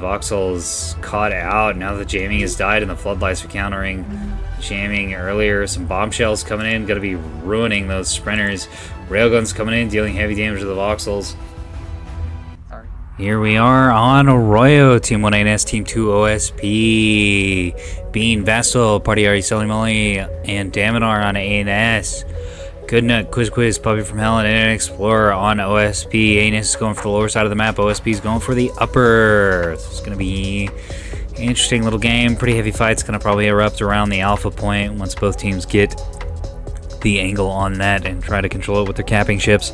Voxel's caught out. Now the jamming has died and the floodlights are countering jamming earlier. Some bombshells coming in, gonna be ruining those sprinters. Railguns coming in, dealing heavy damage to the Voxels. Here we are on Arroyo, Team 1ANS, Team 2 OSP. Bean, Vassal, Partiari, Solimoli, and Daminar on ANS. Goodnut, Quiz, Puppy from Hell, and Internet Explorer on OSP. ANS is going for the lower side of the map. OSP is going for the upper. This is going to be an interesting little game. Pretty heavy fight's going to probably erupt around the alpha point once both teams get the angle on that and try to control it with their capping ships.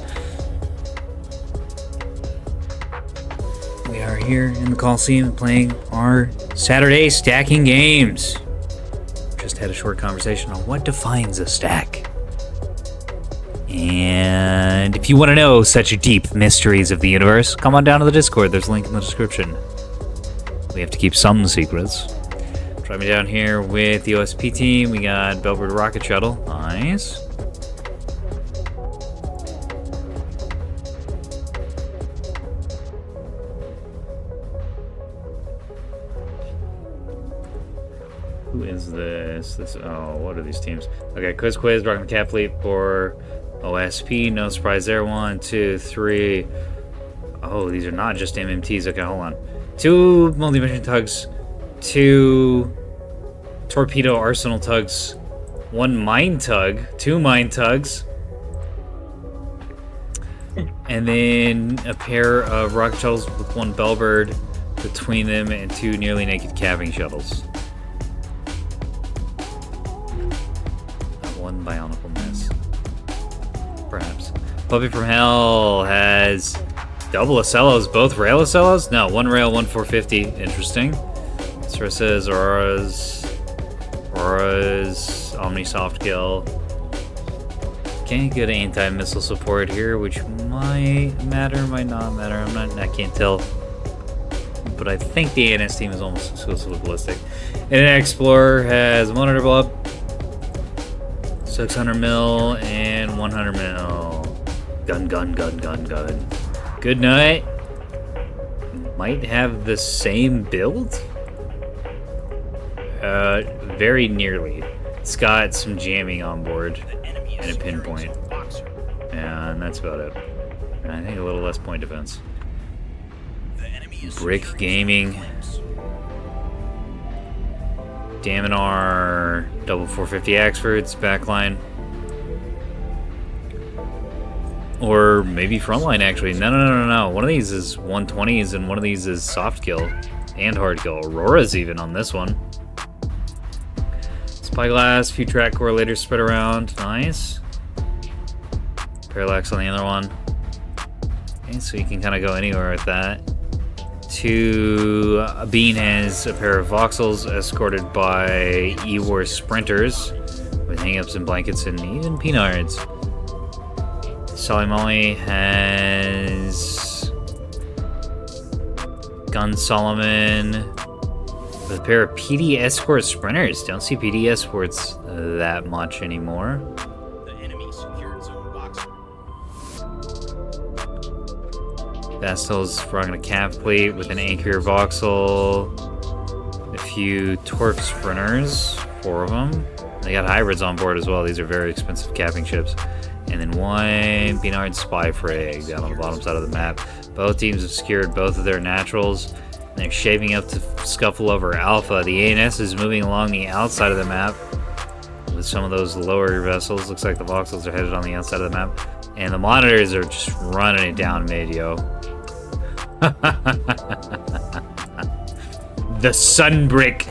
We are here in the Coliseum playing our Saturday stacking games. Just had a short conversation on what defines a stack. And if you want to know such deep mysteries of the universe, come on down to the Discord. There's a link in the description. We have to keep some secrets. Try me down here with the OSP team. We got Bellbird Rocket Shuttle. Nice. Who is this? Oh, what are these teams? Okay, Quiz, rocking the Cap Fleet for OSP. No surprise there. 1, 2, 3. Oh, these are not just MMTs. Okay, hold on. 2 multi-mission tugs, 2 torpedo arsenal tugs, 1 mine tug, 2 mine tugs, and then a pair of rocket shuttles with 1 Bellbird between them and 2 nearly naked capping shuttles. One bionicle mess. Perhaps. Puppy from Hell has double Ocellos, both rail Ocellos? No, 1 rail, 1 450. Interesting. Sarsa's, Aurora's, Omni Soft Kill. Can't get anti-missile support here, which might matter, might not matter. I can't tell. But I think the ANS team is almost exclusively ballistic. Internet Explorer has 100 blob, 600 mil, and 100 mil. Gun. Good night. Might have the same build? Very nearly. It's got some jamming on board and a pinpoint. And that's about it. And I think a little less point defense. Brick Gaming. Daminar, double 450 Axfords, backline. Or maybe frontline, actually. No. One of these is 120s and one of these is soft kill and hard kill. Aurora's even on this one. Spyglass, few track correlators spread around. Nice. Parallax on the other one. Okay, so you can kind of go anywhere with that. Bean has a pair of Voxels escorted by E-War Sprinters with hang-ups and blankets and even Peanuts. Solimoli has Gun Solomon with a pair of PD Escort Sprinters. Don't see PD Escorts that much anymore. Vastal's rocking a Cap Plate with an Anchor Voxel, a few Torque Sprinters, 4 of them. They got hybrids on board as well. These are very expensive capping ships. And then 1 Beanard Spy Frag down on the bottom side of the map. Both teams have secured both of their naturals. And they're shaping up to scuffle over Alpha. The ANS is moving along the outside of the map with some of those lower vessels. Looks like the Voxels are headed on the outside of the map. And the monitors are just running it down mid, yo. The Sun Brick.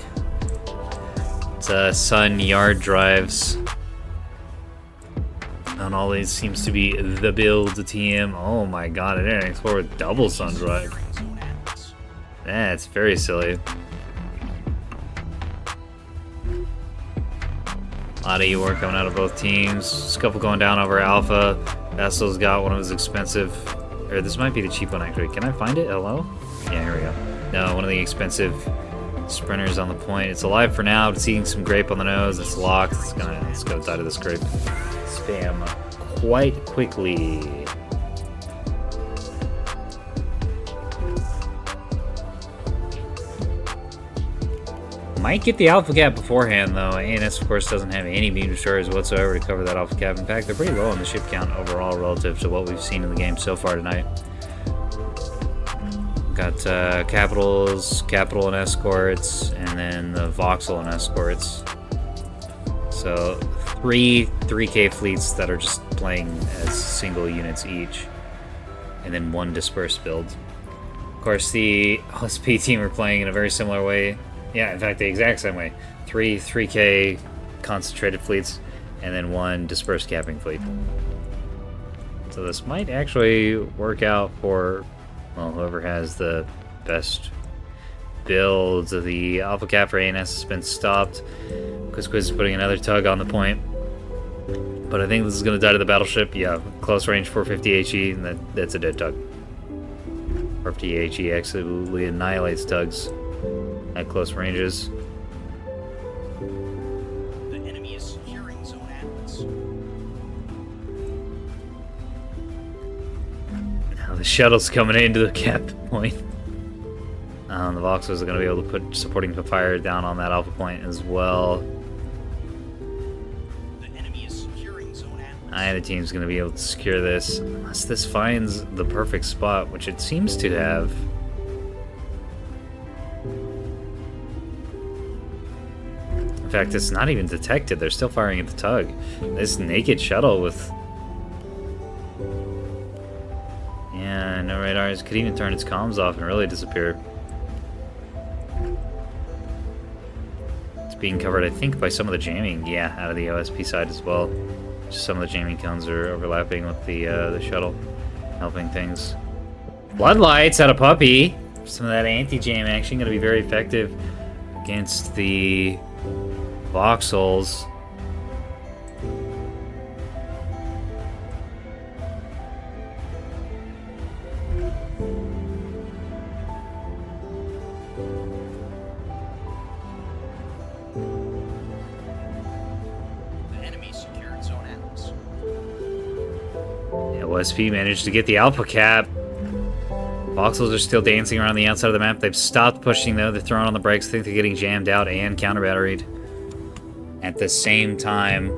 It's Sun Yard Drives. And all these seems to be the build TM. Oh my god, I didn't explore with double Sun Drive. That's very silly. A lot of E-War coming out of both teams. Scuffle going down over Alpha. Vassal's got one of his expensive... Or this might be the cheap one, actually. Can I find it? Hello? Yeah, here we go. No, one of the expensive sprinters on the point. It's alive for now. It's eating some grape on the nose. It's locked. Let's go die to this grape. Spam quite quickly. Might get the Alpha Cap beforehand, though. ANS, of course, doesn't have any beam destroyers whatsoever to cover that Alpha Cap. In fact, they're pretty low on the ship count overall relative to what we've seen in the game so far tonight. Got Capitals, Capital and Escorts, and then the Voxel and Escorts. So, three 3K fleets that are just playing as single units each. And then one dispersed build. Of course, the OSP team are playing in a very similar way. Yeah, in fact, the exact same way. 3K concentrated fleets, and then one dispersed capping fleet. So this might actually work out for, well, whoever has the best builds. The Alpha Cap for ANS has been stopped. Quiz is putting another tug on the point. But I think this is going to die to the battleship. Yeah, close range 450 HE, and that's a dead tug. 450 HE absolutely annihilates tugs at close ranges. The enemy is securing zone Atlas. Now the shuttle's coming into the cap point. The Voxels are going to be able to put supporting fire down on that alpha point as well. Either team's going to be able to secure this, unless this finds the perfect spot, which it seems to have. In fact, it's not even detected. They're still firing at the tug. This naked shuttle with... yeah, no radars. Could even turn its comms off and really disappear. It's being covered, I think, by some of the jamming. Yeah, out of the OSP side as well. Just some of the jamming cones are overlapping with the shuttle, helping things. Floodlights out of Puppy. Some of that anti-jam action going to be very effective against the Voxels. OSP managed to get the Alpha Cap. Voxels are still dancing around the outside of the map. They've stopped pushing, though. They're throwing on the brakes. I think they're getting jammed out and counter-batteried at the same time.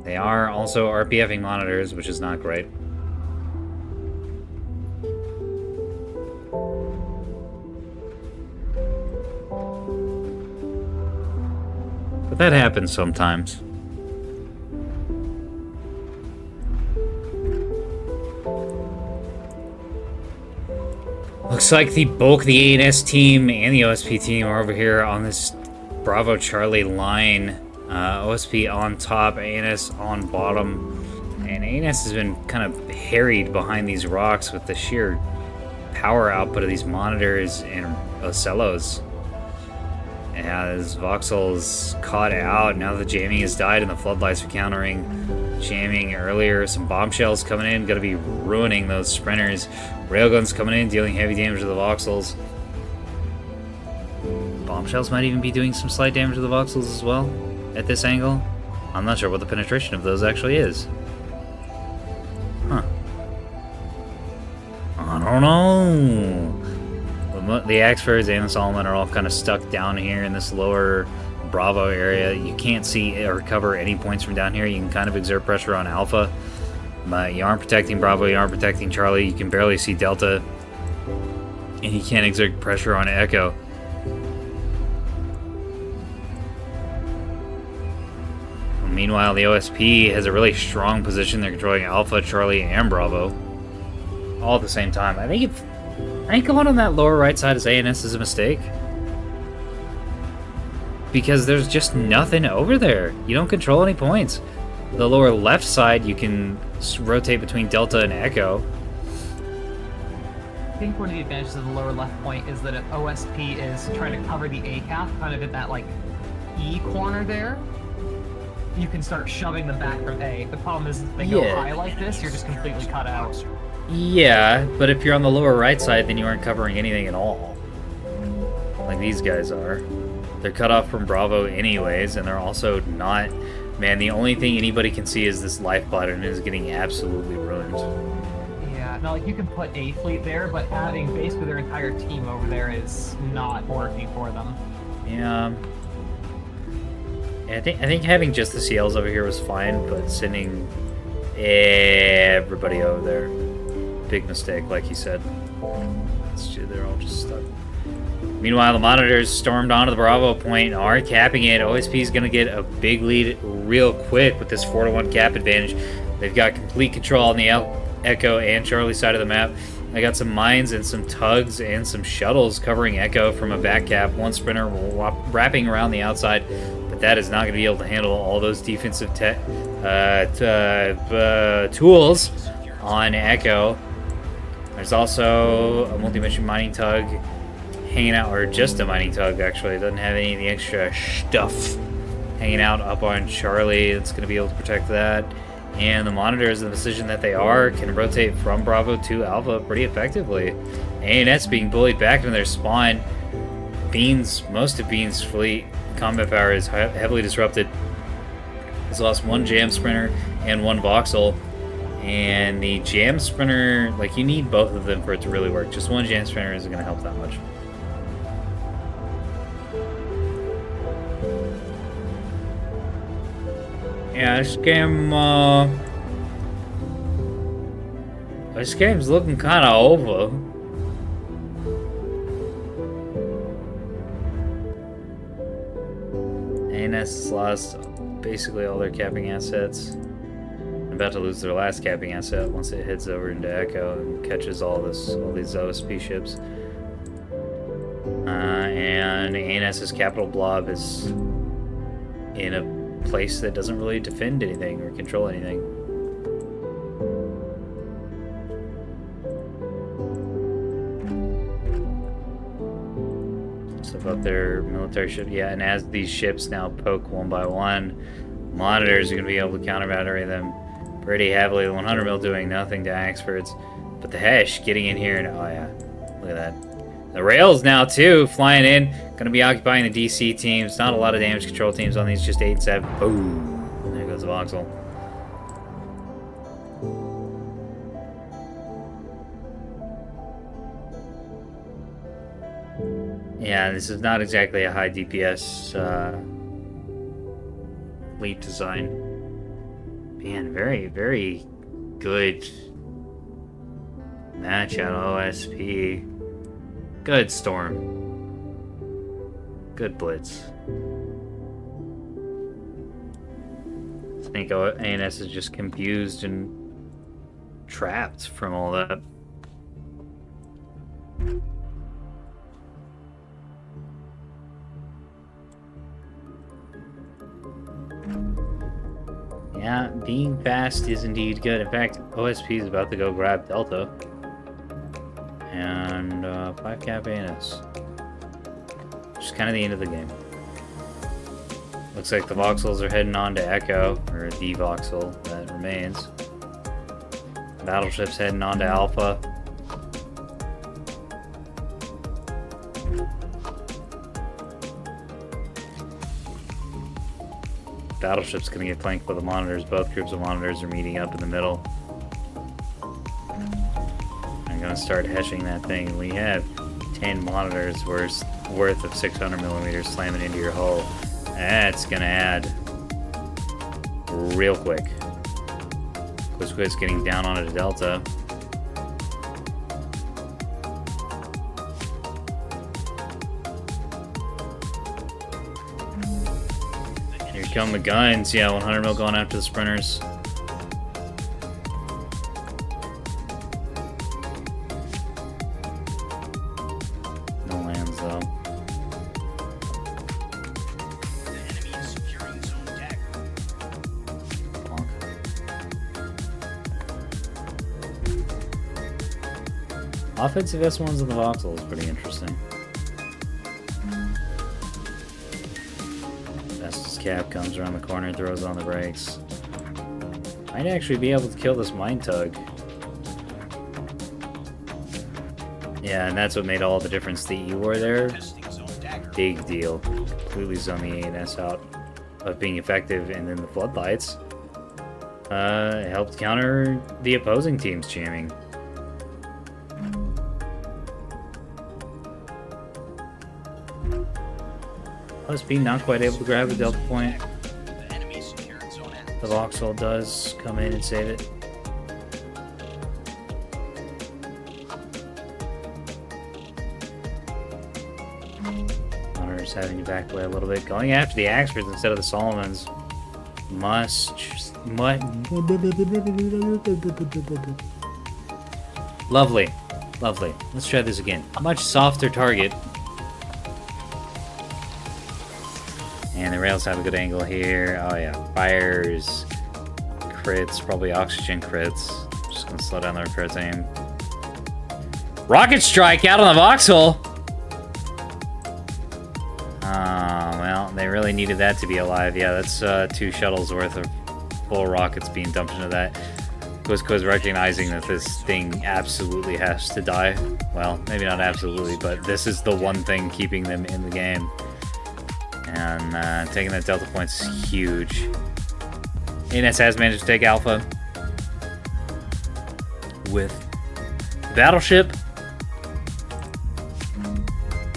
They are also RPFing monitors, which is not great. But that happens sometimes. Looks like the bulk of the ANS team and the OSP team are over here on this Bravo Charlie line. OSP on top, ANS on bottom. And ANS has been kind of harried behind these rocks with the sheer power output of these monitors and Ocellos. As Voxel's caught out, now the jamming has died and the floodlights are countering jamming earlier. Some bombshells coming in, gonna be ruining those sprinters. Railguns coming in, dealing heavy damage to the Voxels. Bombshells might even be doing some slight damage to the Voxels as well at this angle. I'm not sure what the penetration of those actually is. Huh. I don't know. The Axefords and the Solomon are all kind of stuck down here in this lower Bravo area. You can't see or cover any points from down here. You can kind of exert pressure on Alpha, but you aren't protecting Bravo, you aren't protecting Charlie. You can barely see Delta, and you can't exert pressure on Echo. Meanwhile, the OSP has a really strong position. They're controlling Alpha, Charlie, and Bravo all at the same time. I think going on that lower right side as ANS is a mistake. Because there's just nothing over there. You don't control any points. The lower left side, you can rotate between Delta and Echo. I think one of the advantages of the lower left point is that if OSP is trying to cover the A-cap, kind of in that, like, E corner there, you can start shoving them back from A. The problem is if they go high like this, you're just completely cut out. Yeah, but if you're on the lower right side, then you aren't covering anything at all. Like these guys are. They're cut off from Bravo anyways, and they're also not... Man, the only thing anybody can see is this life bladder, and it is getting absolutely ruined. Yeah, Now, like, you can put a fleet there, but having basically their entire team over there is not working for them. Yeah. I think having just the CLs over here was fine, but sending everybody over there, big mistake, like you said. They're all just stuck. Meanwhile, the monitors stormed onto the Bravo point, are capping it. OSP is going to get a big lead real quick with this 4-1 cap advantage. They've got complete control on the Echo and Charlie side of the map. They got some mines and some tugs and some shuttles covering Echo from a back cap. One sprinter wrapping around the outside, but that is not going to be able to handle all those defensive tools on Echo. There's also a multi-mission mining tug hanging out, or just a mining tug actually. It doesn't have any of the extra stuff hanging out up on Charlie. That's going to be able to protect that. And the monitors, in the position that they are, can rotate from Bravo to Alpha pretty effectively. ANS being bullied back into their spawn. Most of Bean's fleet combat power is heavily disrupted. He's lost one Jam Sprinter and one Voxel. And the Jam Sprinter, like, you need both of them for it to really work. Just one Jam Sprinter isn't going to help that much. Yeah, this game's looking kind of over. ANS has lost basically all their capping assets. About to lose their last capping asset once it heads over into Echo and catches all these OSP ships. And ANS's capital blob is in a place that doesn't really defend anything or control anything. Stuff up their military ship, yeah. And as these ships now poke one by one, monitors are going to be able to counter battery them pretty heavily. The 100 mil doing nothing to experts, but the Hesh getting in here and oh yeah, look at that. The rails now too flying in, going to be occupying the DC teams. Not a lot of damage control teams on these, just 8 and 7. Boom! There goes the Voxel. Yeah, this is not exactly a high DPS fleet design. Man, very, very good match on OSP. Good Storm. Good Blitz. I think ANS is just confused and trapped from all that. Yeah, being fast is indeed good. In fact, OSP is about to go grab Delta. And 5 cap ANS. Just kind of the end of the game. Looks like the Voxels are heading on to Echo, or the Voxel that remains. Battleship's heading on to Alpha. Battleship's gonna get flanked by the monitors. Both groups of monitors are meeting up in the middle. I'm gonna start heshing that thing. We have 10 monitors worth of 600 millimeters slamming into your hull. That's gonna add real quick. Quizquiz's getting down onto Delta. Here come the guns. Yeah, 100 mil going after the sprinters. No lands though. The enemy is securing zone dagger. Bonk. Offensive S1s in the Voxel is pretty interesting. Fastest cap comes around the corner, throws on the brakes. Might actually be able to kill this mine tug. Yeah, and that's what made all the difference. The E-War there, Testing zone dagger. big deal. Completely zone the ANS out of being effective, and then the floodlights helped counter the opposing team's jamming. OSP not quite able to grab the Delta Point. The enemy secured zone A. The Vauxhall does come in and save it. Monitor's having to back away a little bit. Going after the Axfords instead of the Solomons. Lovely. Lovely. Let's try this again. Much softer target. And the rails have a good angle here. Oh yeah, fires, crits, probably oxygen crits. Just gonna slow down the repair team. Rocket strike out on the Vauxhall! Oh, well, they really needed that to be alive. Yeah, that's 2 shuttles worth of full rockets being dumped into that. Cuzco's recognizing that this thing absolutely has to die. Well, maybe not absolutely, but this is the one thing keeping them in the game. And taking that Delta Point's huge. ANS has managed to take Alpha with Battleship.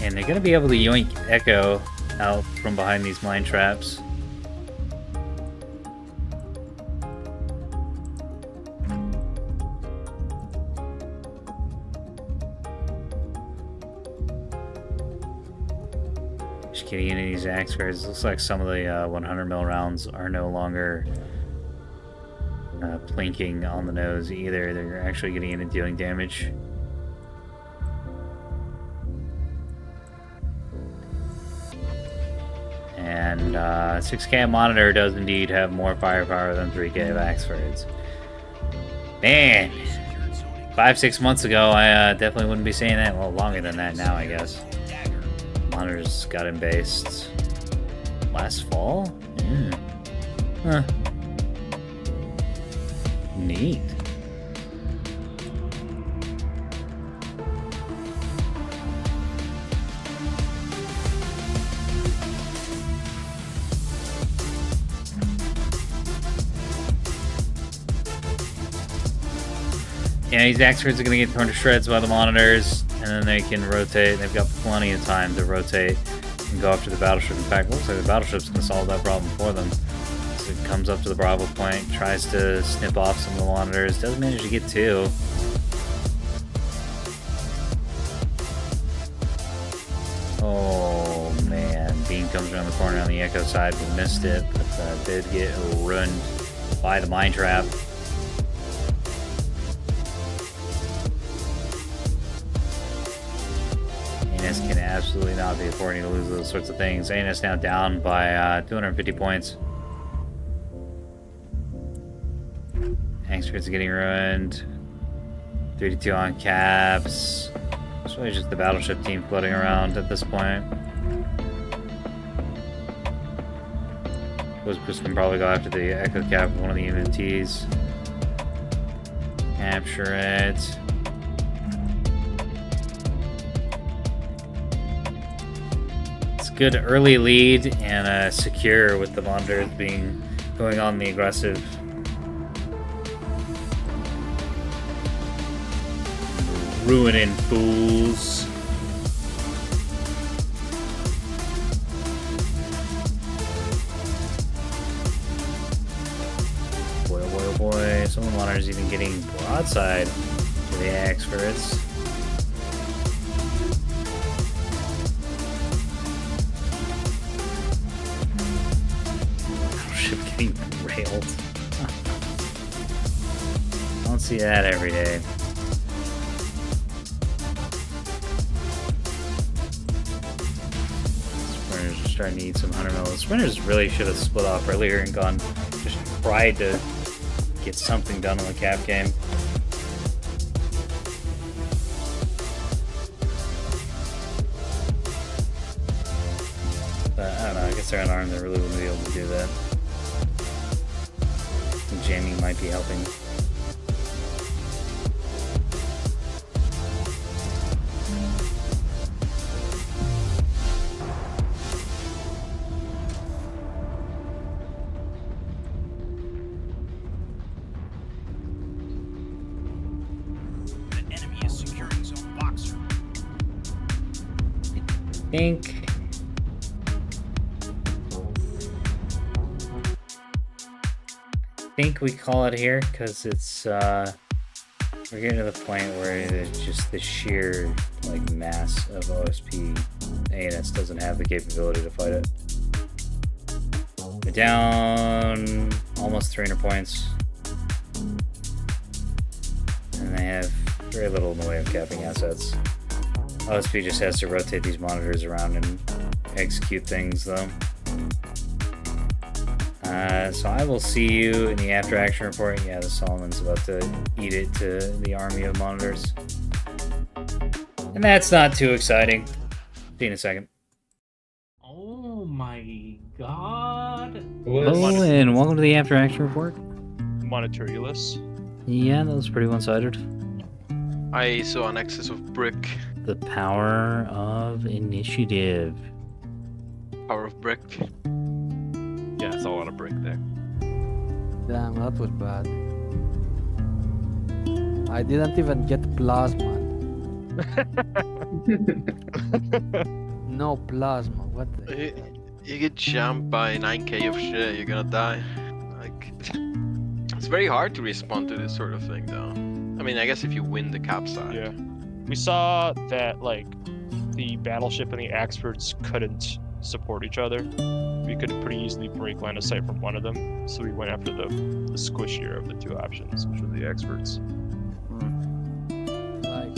And they're going to be able to yoink Echo out from behind these mine traps. Just getting into these Axfords. Looks like some of the 100 mil rounds are no longer plinking on the nose either. They're actually getting in and dealing damage. And 6K monitor does indeed have more firepower than 3K of Axfords. Man, 5-6 months ago, I definitely wouldn't be saying that. Well, longer than that now, I guess. Monitors got him based last fall? Huh. Neat. Yeah, these Axfords are going to get torn to shreds by the monitors, and then they can rotate. They've got plenty of time to rotate and go after the battleship. In fact, looks like the battleship's going to solve that problem for them. So it comes up to the Bravo point, tries to snip off some of the monitors, doesn't manage to get 2. Oh man, Beam comes around the corner on the Echo side, we missed it, but did get ruined by the mine trap. ANS can absolutely not be affording to lose those sorts of things. ANS now down by 250 points. Axfords getting ruined. 32 on caps. It's really just the battleship team floating around at this point. Ghost can probably go after the Echo Cap with one of the MMTs. Capture it. Good early lead and secure with the monitors going on the aggressive. Ruining fools. Boy, oh boy, oh boy. Some of the monitors even getting broadside to the Axfords. Getting railed. Don't see that every day. Sprinters are starting to eat some 100 mil. Sprinters really should have split off earlier and gone, just tried to get something done on the cap game. But I don't know, I guess they're unarmed, they really wouldn't be able to do that. Jamming might be helping. The enemy is securing zone Boxer. I think think we call it here because it's we're getting to the point where it's just the sheer like mass of OSP. ANS doesn't have the capability to fight it. We're down almost 300 points, and they have very little in the way of capping assets. OSP just has to rotate these monitors around and execute things, though. So I will see you in the after action report. Yeah, the Solomon's about to eat it to the army of monitors. And that's not too exciting. See you in a second. Oh my god. Hello, and welcome to the after action report. Monetaryless. Yeah, that was pretty one-sided. I saw an excess of brick. The power of initiative. Power of brick. Yeah, it's a lot of brick there. Damn, that was bad. I didn't even get plasma. No plasma, what the You get jumped by 9k of shit, you're gonna die. Like, it's very hard to respond to this sort of thing, though. I mean, I guess if you win the capside. Yeah. We saw that, like, the battleship and the experts couldn't support each other. We could pretty easily break line of sight from one of them, so we went after the squishier of the two options, which were the experts. like...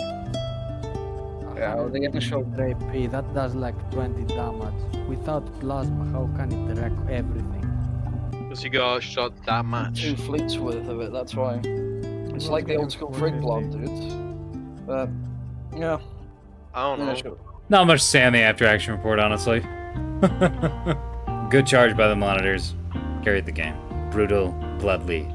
Yeah, how are they gonna show? AP, that does like 20 damage. Without plasma, how can it wreck everything? Because you got shot that much. 2 fleets worth of it, that's why. It's like the old school frig plant, dude. But, yeah. I don't know. Sure. Not much to say on the after action report, honestly. Good charge by the monitors. Carried the game. Brutal, bloody,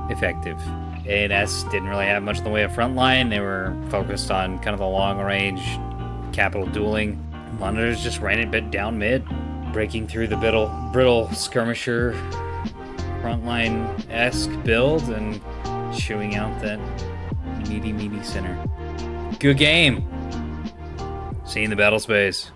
effective. ANS didn't really have much in the way of frontline. They were focused on kind of the long range capital dueling. Monitors just ran it a bit down mid, breaking through the brittle skirmisher frontline-esque build and chewing out that meaty center. Good game. See you in the battle space.